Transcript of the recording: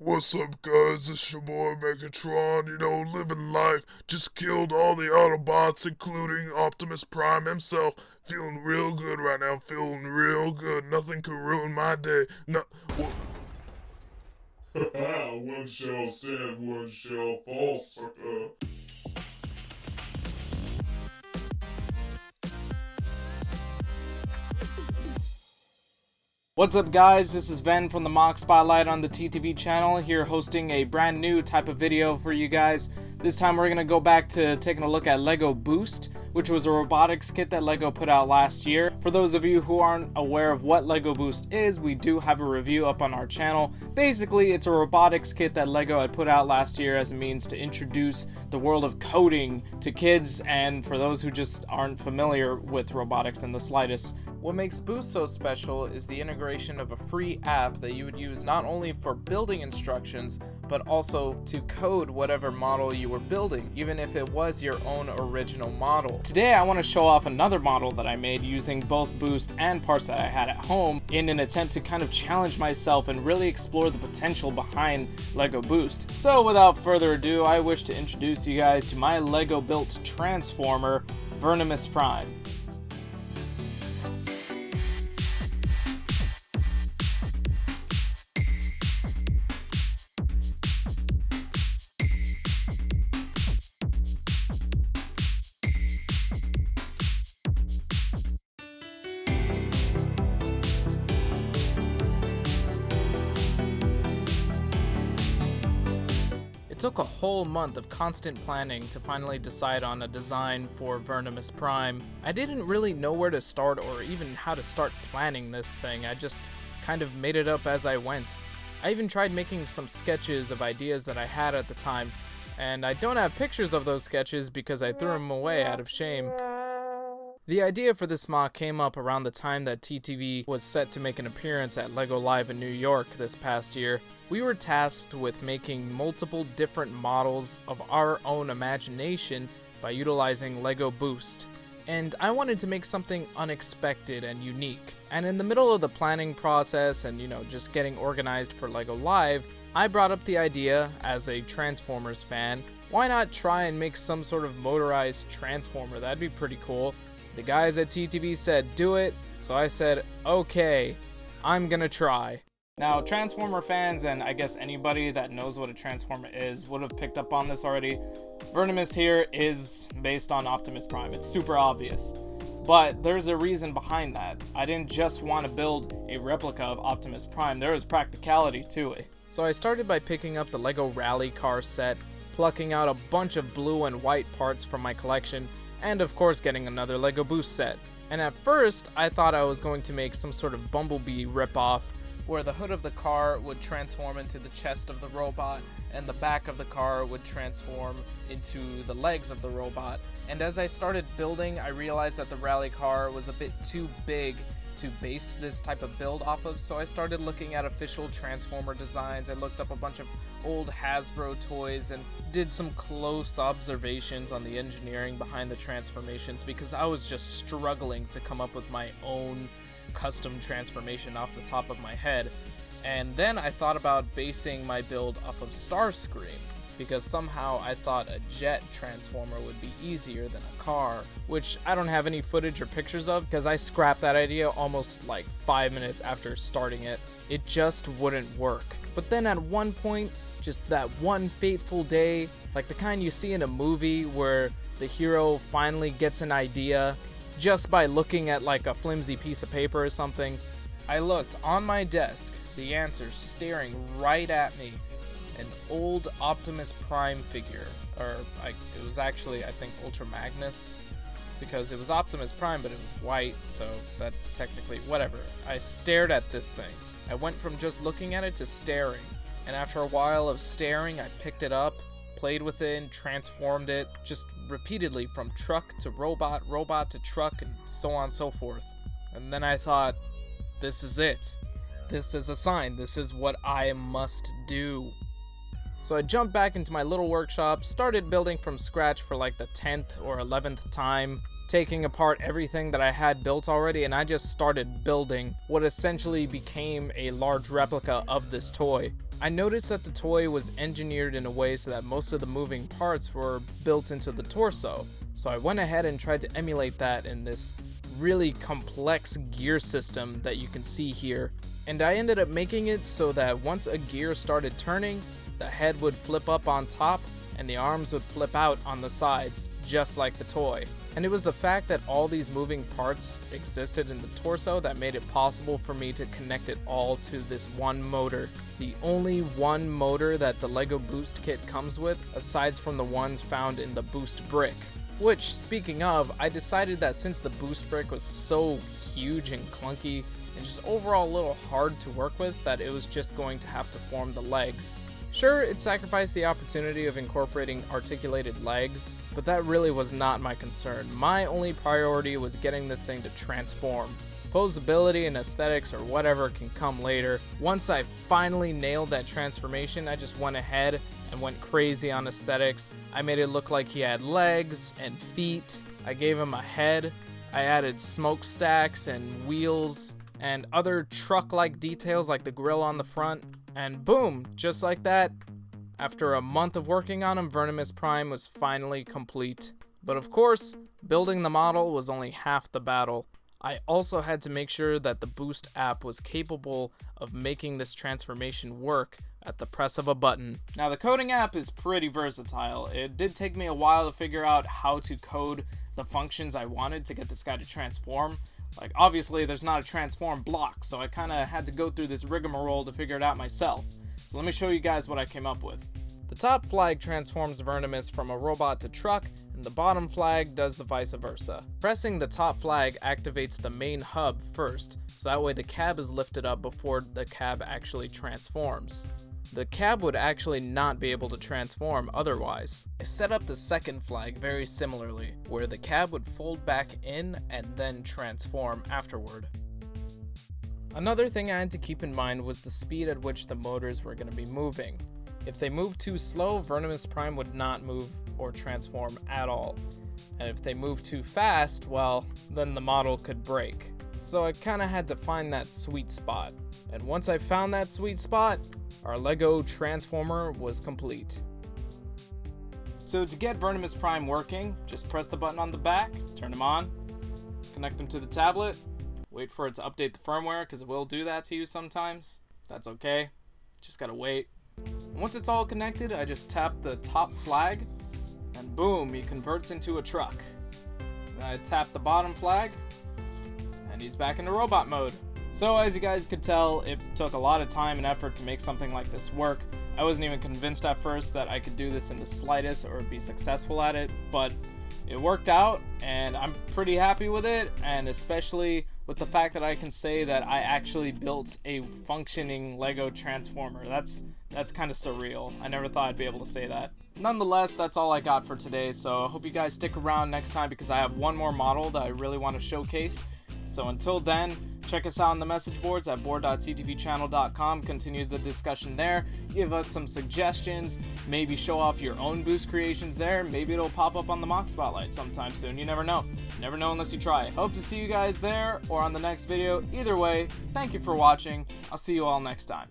What's up, guys? It's your boy Megatron. Living life. Just killed all the Autobots, including Optimus Prime himself. Feeling real good right now. Feeling real good. Nothing can ruin my day. No. One shall stand, one shall fall, sucker. What's up, guys? This is Ven from the MOC Spotlight on the TTV channel, here hosting a brand new type of video for you guys. This time we're going to go back to taking a look at LEGO Boost, which was a robotics kit that LEGO put out last year. For those of you who aren't aware of what LEGO Boost is, we do have a review up on our channel. Basically, it's a robotics kit that LEGO had put out last year as a means to introduce the world of coding to kids, and for those who just aren't familiar with robotics in the slightest. What makes Boost so special is the integration of a free app that you would use not only for building instructions, but also to code whatever model you were building, even if it was your own original model. Today I want to show off another model that I made using both Boost and parts that I had at home in an attempt to kind of challenge myself and really explore the potential behind LEGO Boost. So without further ado, I wish to introduce you guys to my LEGO built Transformer, Vernimus Prime. It took a whole month of constant planning to finally decide on a design for Vernimus Prime. I didn't really know where to start or even how to start planning this thing. I just kind of made it up as I went. I even tried making some sketches of ideas that I had at the time, and I don't have pictures of those sketches because I threw them away out of shame. The idea for this MOC came up around the time that TTV was set to make an appearance at LEGO Live in New York this past year. We were tasked with making multiple different models of our own imagination by utilizing LEGO Boost. And I wanted to make something unexpected and unique. And in the middle of the planning process and, just getting organized for LEGO Live, I brought up the idea, as a Transformers fan, why not try and make some sort of motorized Transformer? That'd be pretty cool. The guys at TTV said do it, so I said, okay, I'm gonna try. Now, Transformer fans, and I guess anybody that knows what a Transformer is, would have picked up on this already. Vernimus here is based on Optimus Prime. It's super obvious. But there's a reason behind that. I didn't just want to build a replica of Optimus Prime, there was practicality to it. So I started by picking up the LEGO Rally Car set, plucking out a bunch of blue and white parts from my collection, and of course getting another LEGO Boost set. And at first, I thought I was going to make some sort of Bumblebee ripoff, where the hood of the car would transform into the chest of the robot, and the back of the car would transform into the legs of the robot. And as I started building, I realized that the rally car was a bit too big to base this type of build off of, so I started looking at official Transformer designs. I looked up a bunch of old Hasbro toys and did some close observations on the engineering behind the transformations, because I was just struggling to come up with my own custom transformation off the top of my head. And then I thought about basing my build off of Starscream, because somehow I thought a jet transformer would be easier than a car, which I don't have any footage or pictures of because I scrapped that idea almost like 5 minutes after starting it. It just wouldn't work. But then at one point, just that one fateful day, like the kind you see in a movie where the hero finally gets an idea just by looking at like a flimsy piece of paper or something, I looked on my desk, the answer staring right at me. An old Optimus Prime figure, it was actually, I think, Ultra Magnus, because it was Optimus Prime, but it was white, so that technically, whatever. I stared at this thing. I went from just looking at it to staring, and after a while of staring, I picked it up, played with it, and transformed it, just repeatedly from truck to robot, robot to truck, and so on and so forth. And then I thought, this is it. This is a sign. This is what I must do. So I jumped back into my little workshop, started building from scratch for like the 10th or 11th time, taking apart everything that I had built already, and I just started building what essentially became a large replica of this toy. I noticed that the toy was engineered in a way so that most of the moving parts were built into the torso, so I went ahead and tried to emulate that in this really complex gear system that you can see here, and I ended up making it so that once a gear started turning, the head would flip up on top and the arms would flip out on the sides, just like the toy. And it was the fact that all these moving parts existed in the torso that made it possible for me to connect it all to this one motor. The only one motor that the LEGO Boost kit comes with, aside from the ones found in the Boost brick. Which, speaking of, I decided that since the Boost brick was so huge and clunky, and just overall a little hard to work with, that it was just going to have to form the legs. Sure, it sacrificed the opportunity of incorporating articulated legs, but that really was not my concern. My only priority was getting this thing to transform. Posability and aesthetics or whatever can come later. Once I finally nailed that transformation, I just went ahead and went crazy on aesthetics. I made it look like he had legs and feet. I gave him a head. I added smokestacks and wheels and other truck-like details like the grill on the front. And boom, just like that, after a month of working on him, Vernimus Prime was finally complete. But of course, building the model was only half the battle. I also had to make sure that the Boost app was capable of making this transformation work at the press of a button. Now, the coding app is pretty versatile. It did take me a while to figure out how to code the functions I wanted to get this guy to transform. Like, obviously, there's not a transform block, so I kind of had to go through this rigmarole to figure it out myself. So let me show you guys what I came up with. The top flag transforms Vernimus from a robot to truck, and the bottom flag does the vice versa. Pressing the top flag activates the main hub first, so that way the cab is lifted up before the cab actually transforms. The cab would actually not be able to transform otherwise. I set up the second flag very similarly, where the cab would fold back in and then transform afterward. Another thing I had to keep in mind was the speed at which the motors were going to be moving. If they moved too slow, Vernimus Prime would not move or transform at all. And if they moved too fast, well, then the model could break. So I kind of had to find that sweet spot. And once I found that sweet spot, our LEGO Transformer was complete. So to get Vernimus Prime working, just press the button on the back, turn him on, connect them to the tablet, wait for it to update the firmware because it will do that to you sometimes. That's okay, just gotta wait. Once it's all connected, I just tap the top flag and boom, he converts into a truck. Then I tap the bottom flag and he's back into robot mode. So as you guys could tell, it took a lot of time and effort to make something like this work. I wasn't even convinced at first that I could do this in the slightest or be successful at it, but it worked out and I'm pretty happy with it, and especially with the fact that I can say that I actually built a functioning LEGO Transformer. That's kind of surreal. I never thought I'd be able to say that. Nonetheless, that's all I got for today, so I hope you guys stick around next time because I have one more model that I really want to showcase. So until then, check us out on the message boards at board.ttvchannel.com. Continue the discussion there. Give us some suggestions. Maybe show off your own Boost creations there. Maybe it'll pop up on the MOC Spotlight sometime soon. You never know. You never know unless you try. Hope to see you guys there or on the next video. Either way, thank you for watching. I'll see you all next time.